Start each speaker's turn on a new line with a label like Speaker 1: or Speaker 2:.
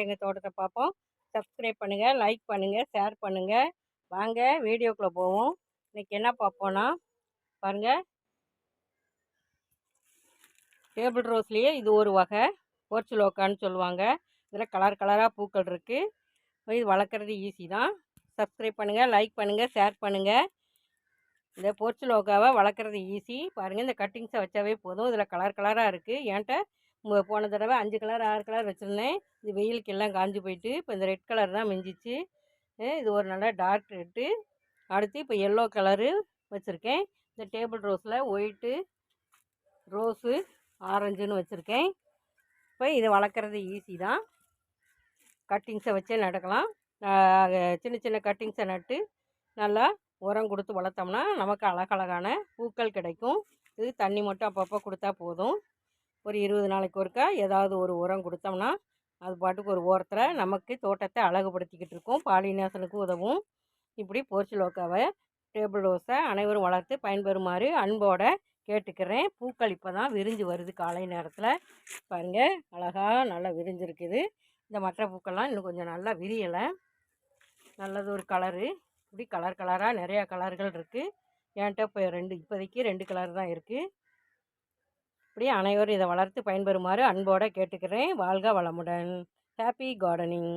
Speaker 1: எங்கள் தோட்டத்தை பார்ப்போம். சப்ஸ்கிரைப் பண்ணுங்கள், லைக் பண்ணுங்கள், ஷேர் பண்ணுங்கள். வாங்க வீடியோக்குள்ளே போவோம். இன்றைக்கி என்ன பார்ப்போன்னா பாருங்கள், டேபிள் ரோஸ்லேயே இது ஒரு வகை போர்ச்சுலோக்கான்னு சொல்லுவாங்க. இதில் கலர் கலராக பூக்கள் இருக்குது. இது வளர்க்குறது ஈஸி தான். சப்ஸ்கிரைப் பண்ணுங்கள், லைக் பண்ணுங்கள், ஷேர் பண்ணுங்கள். இந்த போர்ச்சுலோக்காவை வளர்க்குறது ஈஸி. பாருங்கள், இந்த கட்டிங்ஸை வச்சாவே போதும். இதில் கலர் கலராக இருக்குது. என்கிட்ட போன தடவை 5 கலர் 6 கலர் வச்சுருந்தேன். இது வெயிலுக்கு எல்லாம் காஞ்சி போயிட்டு இப்போ இந்த ரெட் கலர் தான் மிஞ்சிச்சு. இது ஒரு நல்ல டார்க் ரெட்டு. அடுத்து இப்போ எல்லோ கலரு வச்சுருக்கேன். இந்த டேபிள் ரோஸில் ஒயிட்டு, ரோஸு, ஆரஞ்சுன்னு வச்சுருக்கேன். இப்போ இதை வளர்க்குறது ஈஸி தான். கட்டிங்ஸை வச்சே நடக்கலாம். சின்ன சின்ன கட்டிங்ஸை நட்டு நல்லா உரம் கொடுத்து வளர்த்தோம்னா நமக்கு அழகழகான பூக்கள் கிடைக்கும். இது தண்ணி மட்டும் அப்பப்போ கொடுத்தா போதும். ஒரு 20 நாளைக்கு ஒருக்கா ஏதாவது ஒரு உரம் கொடுத்தோம்னா அது பாட்டுக்கு ஒரு ஓரத்தில் நமக்கு தோட்டத்தை அழகுபடுத்திக்கிட்டு இருக்கும். பாலினேஷனுக்கு உதவும். இப்படி போர்ச்சுலோக்காவை, டேபிள் ரோஸை அனைவரும் வளர்த்து பயன்பெறுமாறு அன்போடு கேட்டுக்கிறேன். பூக்கள் இப்போ தான் விரிஞ்சு வருது. காலை நேரத்தில் பாருங்கள், அழகாக நல்லா விரிஞ்சிருக்குது. இந்த மற்ற பூக்கள்லாம் இன்னும் கொஞ்சம் நல்லா விரியலை. நல்லது ஒரு கலரு. இப்படி கலர் கலராக நிறையா கலர்கள் இருக்குது. என்கிட்ட இப்போ இப்போதைக்கு 2 கலர் தான் இருக்குது. இப்படி அனைவரும் இதை வளர்த்து பயன்பெறுமாறு அன்போடு கேட்டுக்கிறேன். வாழ்க வளமுடன். Happy gardening.